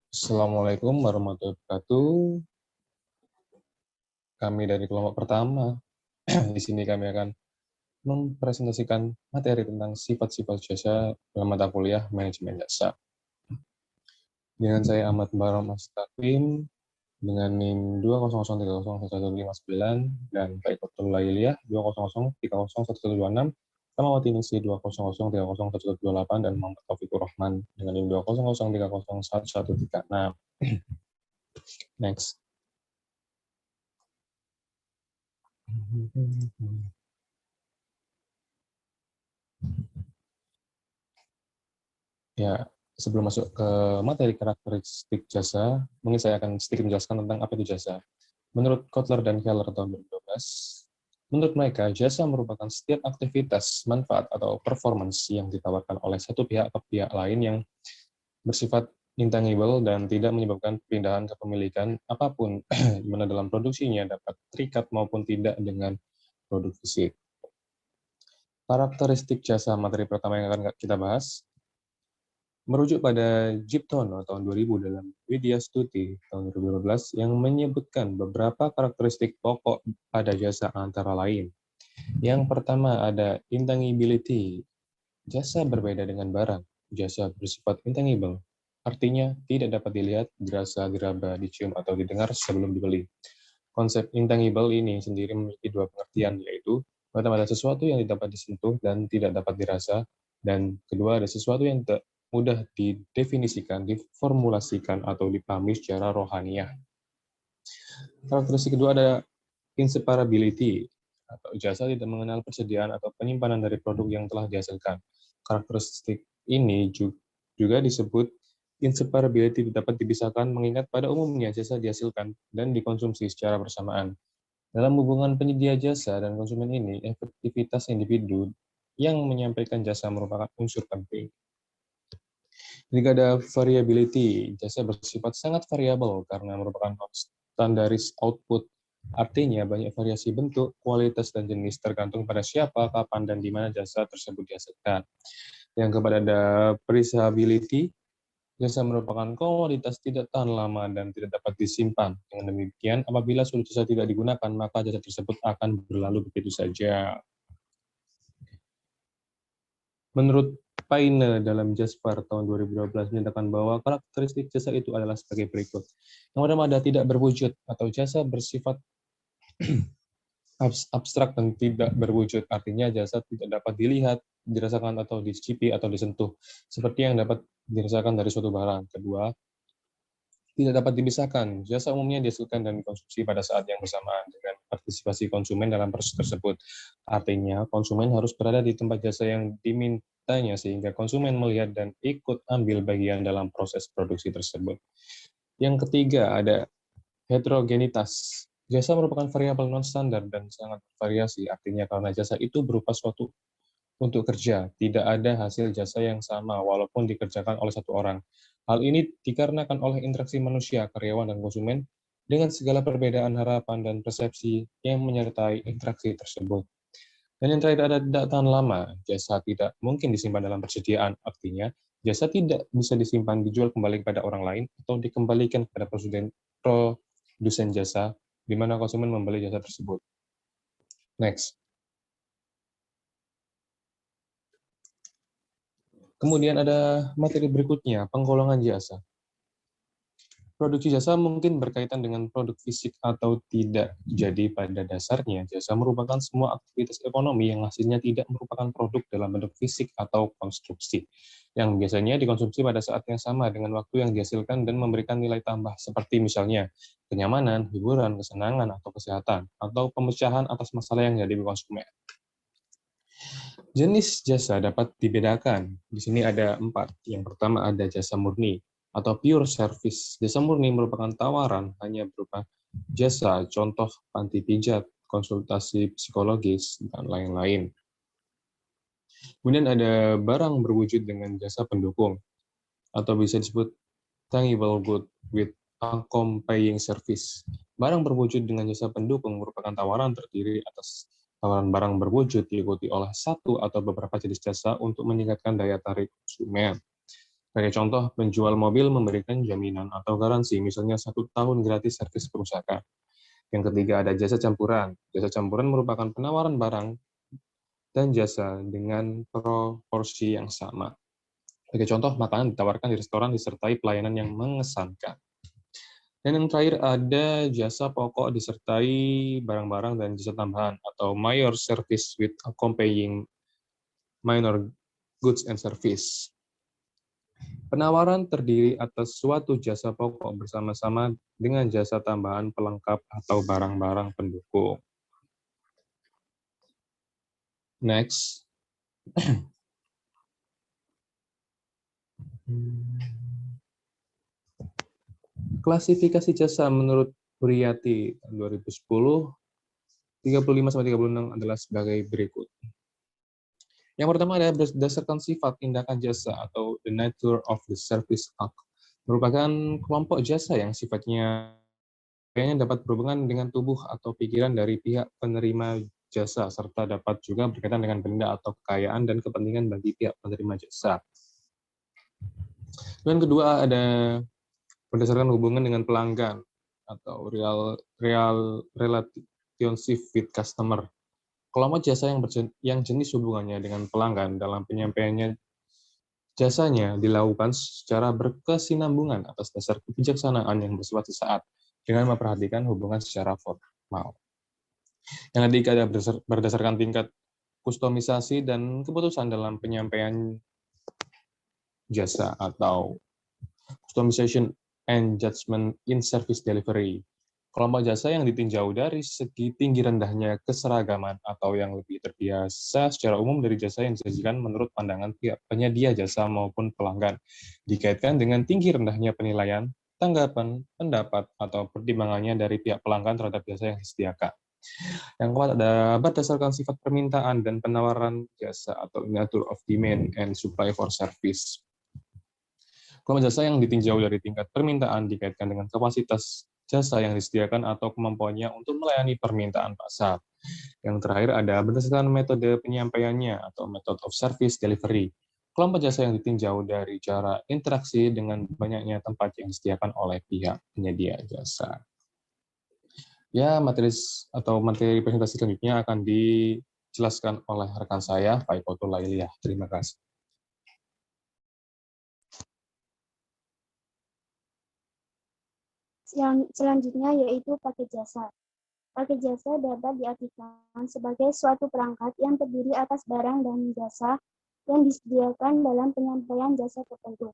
Assalamualaikum warahmatullahi wabarakatuh. Kami dari kelompok pertama. Di sini kami akan mempresentasikan materi tentang sifat-sifat jasa dalam mata kuliah manajemen jasa. Dengan saya Ahmad Barom Astaqim dengan NIM 200301119 dan Pak Ikotul Lailiyah 200301126, Samawati Ningsi 200301128 dan Muhammad Taufikur Rahman dengan NIM 200301136. Next. Ya, sebelum masuk ke materi karakteristik jasa, mungkin saya akan sedikit menjelaskan tentang apa itu jasa. Menurut Kotler dan Keller tahun 2012, menurut mereka, jasa merupakan setiap aktivitas, manfaat, atau performance yang ditawarkan oleh satu pihak ke pihak lain yang bersifat intangible dan tidak menyebabkan pindahan kepemilikan apapun, di mana dalam produksinya dapat terikat maupun tidak dengan produk fisik. Karakteristik jasa materi pertama yang akan kita bahas, merujuk pada Jiptono tahun 2000 dalam Widya Stuti tahun 2015 yang menyebutkan beberapa karakteristik pokok pada jasa antara lain. Yang pertama ada intangibility. Jasa berbeda dengan barang. Jasa bersifat intangible. Artinya tidak dapat dilihat, dirasa, diraba, dicium, atau didengar sebelum dibeli. Konsep intangible ini sendiri memiliki dua pengertian, yaitu pertama ada sesuatu yang dapat disentuh dan tidak dapat dirasa, dan kedua ada sesuatu yang tidak mudah didefinisikan, diformulasikan, atau dipahami secara rohaniah. Karakteristik kedua ada inseparability, atau jasa tidak mengenal persediaan atau penyimpanan dari produk yang telah dihasilkan. Karakteristik ini juga disebut inseparability dapat dipisahkan mengingat pada umumnya jasa dihasilkan dan dikonsumsi secara bersamaan. Dalam hubungan penyedia jasa dan konsumen ini, efektivitas individu yang menyampaikan jasa merupakan unsur penting. Jika ada variability, jasa bersifat sangat variabel karena merupakan standaris output. Artinya banyak variasi bentuk, kualitas, dan jenis tergantung pada siapa, kapan, dan di mana jasa tersebut dihasilkan. Yang keempat ada perishability, jasa merupakan komoditas tidak tahan lama dan tidak dapat disimpan. Dengan demikian, apabila suatu jasa tidak digunakan, maka jasa tersebut akan berlalu begitu saja. Menurut Paine dalam Jaspar tahun 2012 menyatakan bahwa karakteristik jasa itu adalah sebagai berikut. Yang pertama ada tidak berwujud atau jasa bersifat abstrak dan tidak berwujud. Artinya jasa tidak dapat dilihat, dirasakan atau dicicipi atau disentuh, seperti yang dapat dirasakan dari suatu barang. Kedua, tidak dapat dipisahkan. Jasa umumnya dihasilkan dan dikonsumsi pada saat yang bersamaan dengan partisipasi konsumen dalam proses tersebut. Artinya, konsumen harus berada di tempat jasa yang dimintanya sehingga konsumen melihat dan ikut ambil bagian dalam proses produksi tersebut. Yang ketiga, ada heterogenitas. Jasa merupakan variabel non-standar dan sangat bervariasi. Artinya, karena jasa itu berupa suatu untuk kerja, tidak ada hasil jasa yang sama walaupun dikerjakan oleh satu orang. Hal ini dikarenakan oleh interaksi manusia, karyawan, dan konsumen dengan segala perbedaan harapan dan persepsi yang menyertai interaksi tersebut. Dan yang terakhir ada tidak tahan lama. Jasa tidak mungkin disimpan dalam persediaan, artinya jasa tidak bisa disimpan, dijual kembali kepada orang lain, atau dikembalikan kepada produsen jasa, di mana konsumen membeli jasa tersebut. Next. Kemudian ada materi berikutnya, penggolongan jasa. Produksi jasa mungkin berkaitan dengan produk fisik atau tidak. Jadi pada dasarnya, jasa merupakan semua aktivitas ekonomi yang hasilnya tidak merupakan produk dalam bentuk fisik atau konstruksi, yang biasanya dikonsumsi pada saat yang sama dengan waktu yang dihasilkan dan memberikan nilai tambah, seperti misalnya kenyamanan, hiburan, kesenangan, atau kesehatan, atau pemecahan atas masalah yang dihadapi konsumen. Jenis jasa dapat dibedakan. Di sini ada 4. Yang pertama ada jasa murni atau pure service. Jasa murni merupakan tawaran hanya berupa jasa, contoh panti pijat, konsultasi psikologis, dan lain-lain. Kemudian ada barang berwujud dengan jasa pendukung, atau bisa disebut tangible good with accompanying service. Barang berwujud dengan jasa pendukung merupakan tawaran terdiri atas tawaran barang berwujud diikuti oleh satu atau beberapa jenis jasa untuk meningkatkan daya tarik konsumen. Sebagai contoh, penjual mobil memberikan jaminan atau garansi, misalnya 1 tahun gratis servis kerusakan. Yang ketiga ada jasa campuran. Jasa campuran merupakan penawaran barang dan jasa dengan proporsi yang sama. Sebagai contoh, makanan ditawarkan di restoran disertai pelayanan yang mengesankan. Dan yang terakhir ada jasa pokok disertai barang-barang dan jasa tambahan atau major service with accompanying minor goods and service. Penawaran terdiri atas suatu jasa pokok bersama-sama dengan jasa tambahan pelengkap atau barang-barang pendukung. Next. Klasifikasi jasa menurut Huriyati 2010, 35-36 adalah sebagai berikut. Yang pertama adalah berdasarkan sifat tindakan jasa atau the nature of the service act. Merupakan kelompok jasa yang sifatnya dapat berhubungan dengan tubuh atau pikiran dari pihak penerima jasa, serta dapat juga berkaitan dengan benda atau kekayaan dan kepentingan bagi pihak penerima jasa. Dan kedua ada berdasarkan hubungan dengan pelanggan atau real relationship with customer. Kelompok jasa yang jenis hubungannya dengan pelanggan dalam penyampaiannya jasanya dilakukan secara berkesinambungan atas dasar kebijaksanaan yang bersifat sesaat dengan memperhatikan hubungan secara formal. Yang ketiga ada berdasarkan tingkat kustomisasi dan keputusan dalam penyampaian jasa atau customization and judgment in service delivery. Kelompok jasa yang ditinjau dari segi tinggi rendahnya keseragaman atau yang lebih terbiasa secara umum dari jasa yang disajikan menurut pandangan pihak penyedia jasa maupun pelanggan, dikaitkan dengan tinggi rendahnya penilaian, tanggapan, pendapat, atau pertimbangannya dari pihak pelanggan terhadap jasa yang disediakan. Yang keempat ada berdasarkan sifat permintaan dan penawaran jasa atau nature of demand and supply for service. Kelompok jasa yang ditinjau dari tingkat permintaan dikaitkan dengan kapasitas jasa yang disediakan atau kemampuannya untuk melayani permintaan pasar. Yang terakhir ada berdasarkan metode penyampaiannya atau method of service delivery. Kelompok jasa yang ditinjau dari cara interaksi dengan banyaknya tempat yang disediakan oleh pihak penyedia jasa. Ya, materi presentasi selanjutnya akan dijelaskan oleh rekan saya, Faiqatul Lailiyah. Terima kasih. Selanjutnya yaitu paket jasa. Paket jasa dapat diartikan sebagai suatu perangkat yang terdiri atas barang dan jasa yang disediakan dalam penyampaian jasa tertentu.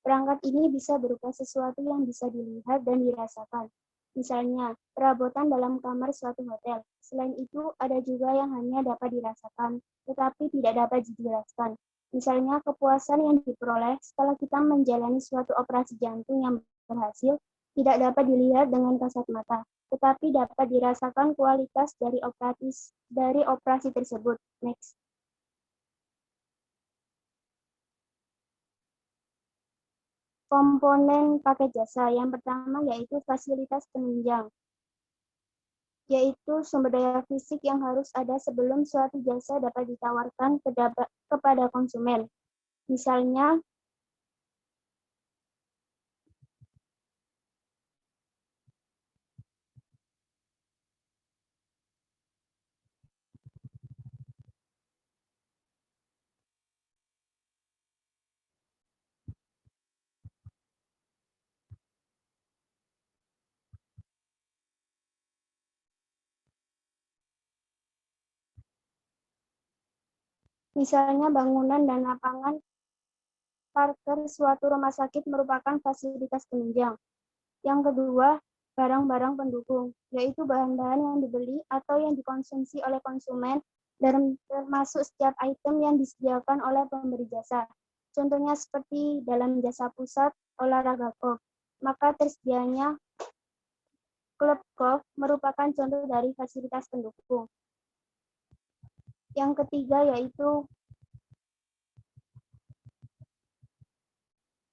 Perangkat ini bisa berupa sesuatu yang bisa dilihat dan dirasakan. Misalnya, perabotan dalam kamar suatu hotel. Selain itu, ada juga yang hanya dapat dirasakan, tetapi tidak dapat dijelaskan. Misalnya, kepuasan yang diperoleh setelah kita menjalani suatu operasi jantung yang berhasil tidak dapat dilihat dengan kasat mata, tetapi dapat dirasakan kualitas dari operasi tersebut. Next. Komponen paket jasa yang pertama yaitu fasilitas penunjang, yaitu sumber daya fisik yang harus ada sebelum suatu jasa dapat ditawarkan kepada konsumen. Misalnya, bangunan dan lapangan parkir suatu rumah sakit merupakan fasilitas penunjang. Yang kedua, barang-barang pendukung, yaitu bahan-bahan yang dibeli atau yang dikonsumsi oleh konsumen dan termasuk setiap item yang disediakan oleh pemberi jasa. Contohnya seperti dalam jasa pusat olahraga golf, maka tersedianya klub golf merupakan contoh dari fasilitas pendukung. Yang ketiga yaitu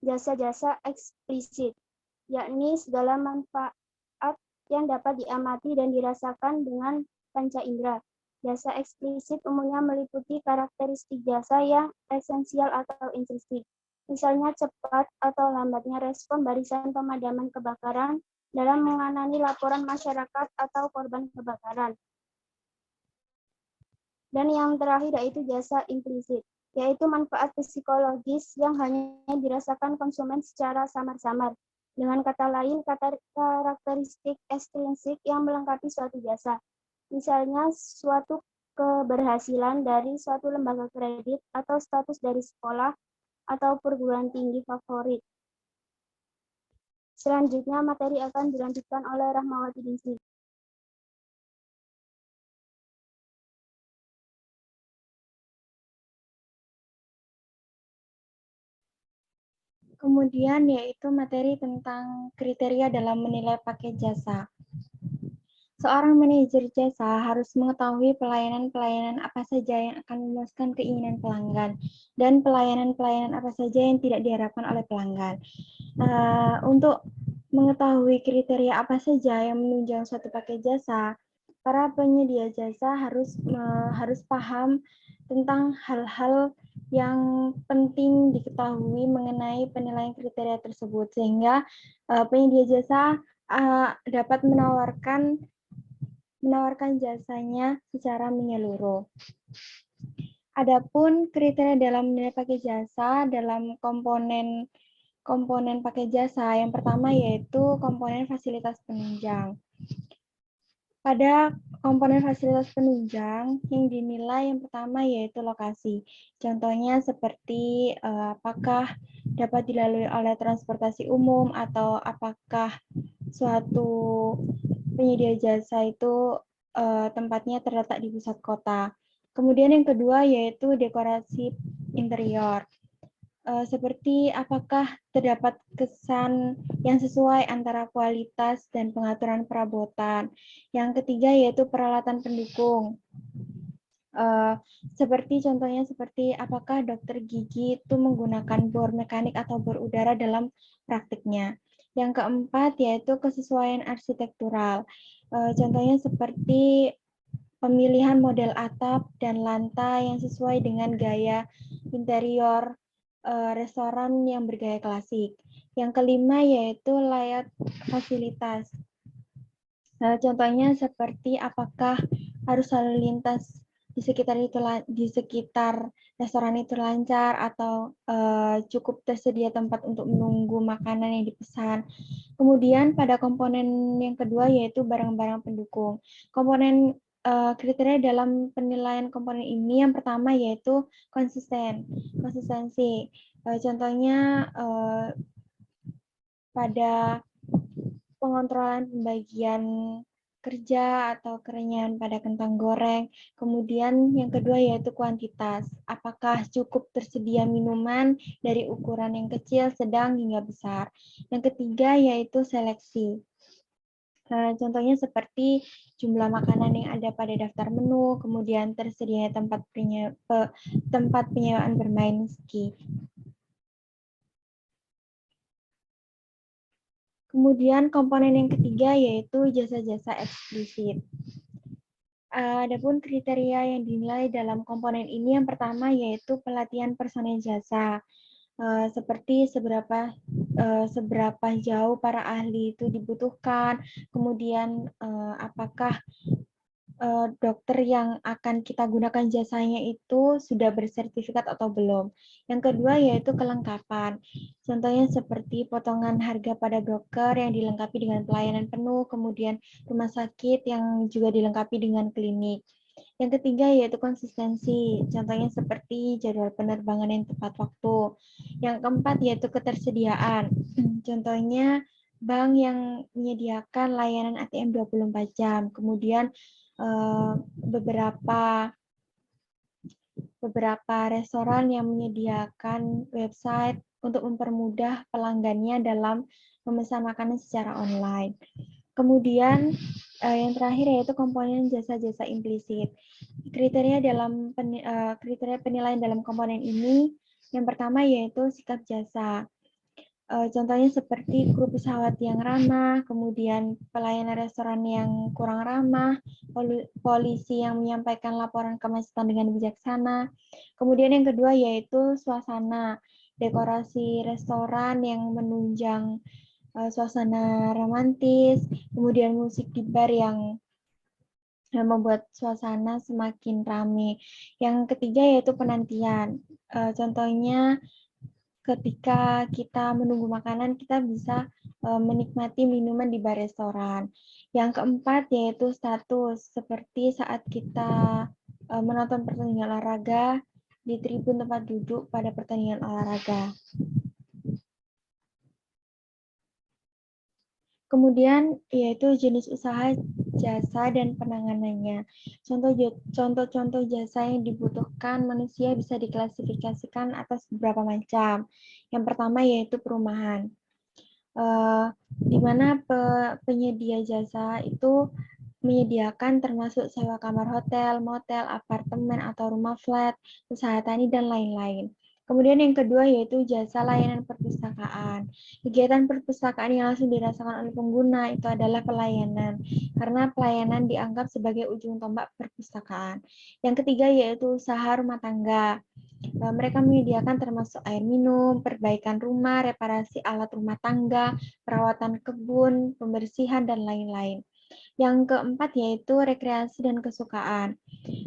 jasa-jasa eksplisit, yakni segala manfaat yang dapat diamati dan dirasakan dengan panca indera. Jasa eksplisit umumnya meliputi karakteristik jasa yang esensial atau intrinsik. misalnya cepat atau lambatnya respon barisan pemadaman kebakaran dalam menangani laporan masyarakat atau korban kebakaran. Dan yang terakhir yaitu jasa implisit, yaitu manfaat psikologis yang hanya dirasakan konsumen secara samar-samar. Dengan kata lain, karakteristik ekstrinsik yang melengkapi suatu jasa. Misalnya, suatu keberhasilan dari suatu lembaga kredit atau status dari sekolah atau perguruan tinggi favorit. Selanjutnya, materi akan dilanjutkan oleh Rahmawati Ningsih. Kemudian yaitu materi tentang kriteria dalam menilai paket jasa. Seorang manajer jasa harus mengetahui pelayanan-pelayanan apa saja yang akan memuaskan keinginan pelanggan dan pelayanan-pelayanan apa saja yang tidak diharapkan oleh pelanggan. Untuk mengetahui kriteria apa saja yang menunjang suatu paket jasa, para penyedia jasa harus paham tentang hal-hal yang penting diketahui mengenai penilaian kriteria tersebut, sehingga penyedia jasa dapat menawarkan jasanya secara menyeluruh. Adapun kriteria dalam menilai paket jasa dalam komponen paket jasa, yang pertama yaitu komponen fasilitas penunjang. Pada komponen fasilitas penunjang yang dinilai yang pertama yaitu lokasi. Contohnya seperti apakah dapat dilalui oleh transportasi umum atau apakah suatu penyedia jasa itu tempatnya terletak di pusat kota. Kemudian yang kedua yaitu dekorasi interior. Seperti apakah terdapat kesan yang sesuai antara kualitas dan pengaturan perabotan. Yang ketiga yaitu peralatan pendukung. Contohnya seperti apakah dokter gigi itu menggunakan bor mekanik atau bor udara dalam praktiknya. Yang keempat yaitu kesesuaian arsitektural. Contohnya seperti pemilihan model atap dan lantai yang sesuai dengan gaya interior restoran yang bergaya klasik. Yang kelima yaitu layout fasilitas. Contohnya seperti apakah arus lalu lintas di sekitar restoran itu lancar atau cukup tersedia tempat untuk menunggu makanan yang dipesan. Kemudian pada komponen yang kedua yaitu barang-barang pendukung. Komponen kriteria dalam penilaian komponen ini yang pertama yaitu konsistensi. Contohnya pada pengontrolan pembagian kerja atau kerenyahan pada kentang goreng. Kemudian yang kedua yaitu kuantitas. Apakah cukup tersedia minuman dari ukuran yang kecil, sedang, hingga besar. Yang ketiga yaitu seleksi. Contohnya seperti jumlah makanan yang ada pada daftar menu, kemudian tersedianya tempat penyewaan bermain ski. Kemudian komponen yang ketiga yaitu jasa-jasa eksplisit. Adapun kriteria yang dinilai dalam komponen ini yang pertama yaitu pelatihan personel jasa. Seperti seberapa jauh para ahli itu dibutuhkan, kemudian apakah dokter yang akan kita gunakan jasanya itu sudah bersertifikat atau belum. Yang kedua yaitu kelengkapan. Contohnya seperti potongan harga pada broker yang dilengkapi dengan pelayanan penuh, kemudian rumah sakit yang juga dilengkapi dengan klinik. Yang ketiga yaitu konsistensi, contohnya seperti jadwal penerbangan yang tepat waktu. Yang keempat yaitu ketersediaan, contohnya bank yang menyediakan layanan ATM 24 jam, kemudian beberapa restoran yang menyediakan website untuk mempermudah pelanggannya dalam memesan makanan secara online. Kemudian yang terakhir yaitu komponen jasa-jasa implisit. Kriteria penilaian dalam komponen ini yang pertama yaitu sikap jasa. Contohnya seperti kru pesawat yang ramah, kemudian pelayanan restoran yang kurang ramah, polisi yang menyampaikan laporan kemacetan dengan bijaksana. Kemudian yang kedua yaitu suasana. dekorasi restoran yang menunjang suasana romantis, kemudian musik di bar yang membuat suasana semakin ramai. Yang ketiga yaitu penantian. Contohnya ketika kita menunggu makanan, kita bisa menikmati minuman di bar restoran. Yang keempat yaitu status, seperti saat kita menonton pertandingan olahraga di tribun tempat duduk pada pertandingan olahraga. Kemudian yaitu jenis usaha, jasa, dan penanganannya. Contoh-contoh jasa yang dibutuhkan manusia bisa diklasifikasikan atas beberapa macam. Yang pertama yaitu perumahan. Di mana penyedia jasa itu menyediakan termasuk sewa kamar hotel, motel, apartemen, atau rumah flat, usaha tani, dan lain-lain. Kemudian yang kedua yaitu jasa layanan perpustakaan. Kegiatan perpustakaan yang langsung dirasakan oleh pengguna itu adalah pelayanan, karena pelayanan dianggap sebagai ujung tombak perpustakaan. Yang ketiga yaitu usaha rumah tangga. Mereka menyediakan termasuk air minum, perbaikan rumah, reparasi alat rumah tangga, perawatan kebun, pembersihan, dan lain-lain. Yang keempat yaitu rekreasi dan kesukaan.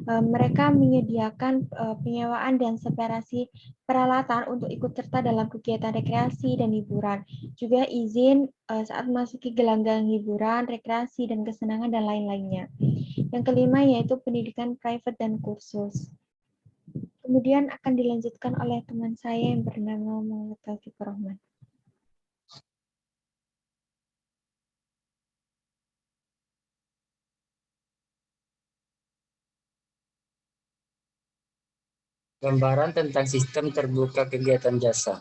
Mereka menyediakan penyewaan dan separasi peralatan untuk ikut serta dalam kegiatan rekreasi dan hiburan. Juga izin saat memasuki gelanggang hiburan, rekreasi, dan kesenangan, dan lain-lainnya. Yang kelima yaitu pendidikan private dan kursus. Kemudian akan dilanjutkan oleh teman saya yang bernama Muhammad Taufik Rahman. Gambaran tentang sistem terbuka kegiatan jasa.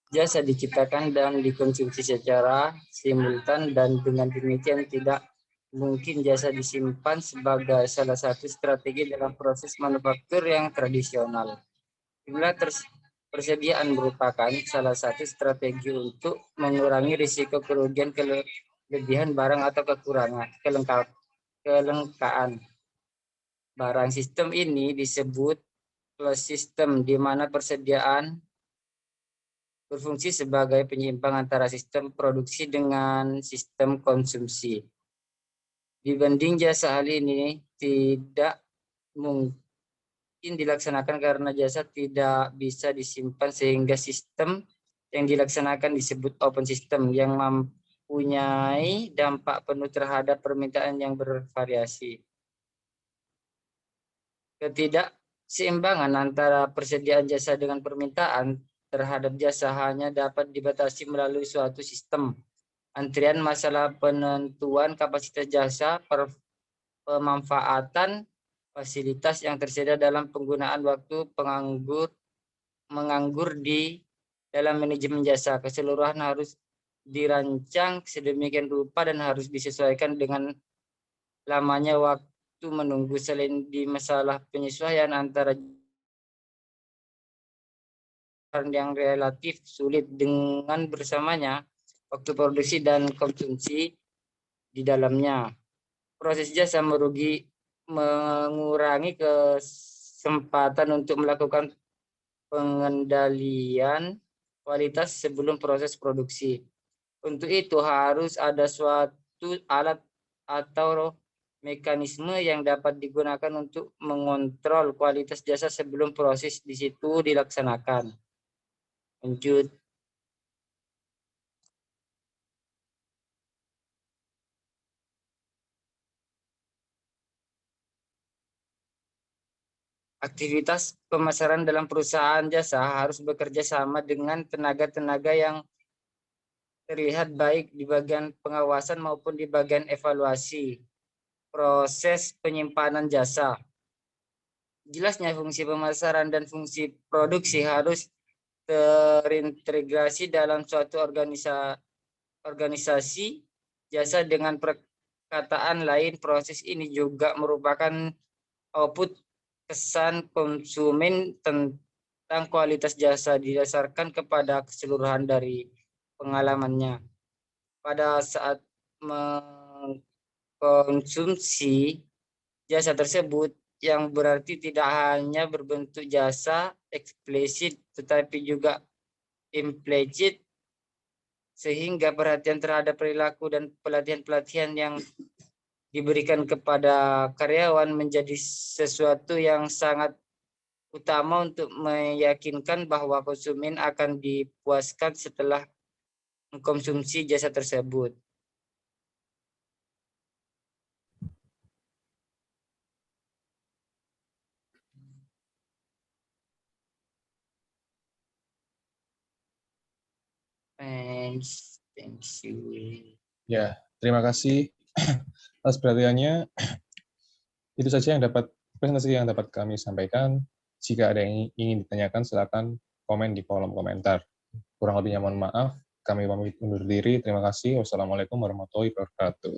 Jasa diciptakan dan dikonsumsi secara simultan dan dengan demikian tidak mungkin jasa disimpan sebagai salah satu strategi dalam proses manufaktur yang tradisional. Bila persediaan merupakan salah satu strategi untuk mengurangi risiko kerugian, kelebihan barang atau kekurangan, kelengkaan. Barang sistem ini disebut closed system, di mana persediaan berfungsi sebagai penyimbang antara sistem produksi dengan sistem konsumsi. Dibanding jasa hal ini tidak mungkin dilaksanakan karena jasa tidak bisa disimpan, sehingga sistem yang dilaksanakan disebut open system yang mempunyai dampak penuh terhadap permintaan yang bervariasi. Ketidakseimbangan antara persediaan jasa dengan permintaan terhadap jasa hanya dapat dibatasi melalui suatu sistem antrian, masalah penentuan kapasitas jasa, pemanfaatan fasilitas yang tersedia dalam penggunaan waktu, menganggur di dalam manajemen jasa. Keseluruhan harus dirancang sedemikian rupa dan harus disesuaikan dengan lamanya waktu menunggu. Selain di masalah penyesuaian antara yang relatif sulit dengan bersamanya waktu produksi dan konsumsi di dalamnya. Proses jasa mengurangi kesempatan untuk melakukan pengendalian kualitas sebelum proses produksi. Untuk itu harus ada suatu alat atau mekanisme yang dapat digunakan untuk mengontrol kualitas jasa sebelum proses di situ dilaksanakan. Lanjut. Aktivitas pemasaran dalam perusahaan jasa harus bekerja sama dengan tenaga-tenaga yang terlihat baik di bagian pengawasan maupun di bagian evaluasi proses penyimpanan jasa. Jelasnya fungsi pemasaran dan fungsi produksi harus terintegrasi dalam suatu organisasi jasa. Dengan perkataan lain, proses ini juga merupakan output kesan konsumen tentang kualitas jasa didasarkan kepada keseluruhan dari pengalamannya pada saat mengkonsumsi jasa tersebut, yang berarti tidak hanya berbentuk jasa eksplisit tetapi juga implicit, sehingga perhatian terhadap perilaku dan pelatihan-pelatihan yang diberikan kepada karyawan menjadi sesuatu yang sangat utama untuk meyakinkan bahwa konsumen akan dipuaskan setelah mengkonsumsi jasa tersebut. Thank you. Ya, terima kasih atas perhatiannya. Itu saja presentasi yang dapat kami sampaikan. Jika ada yang ingin ditanyakan, silakan komen di kolom komentar. Kurang lebihnya mohon maaf. Kami pamit undur diri. Terima kasih. Wassalamualaikum warahmatullahi wabarakatuh.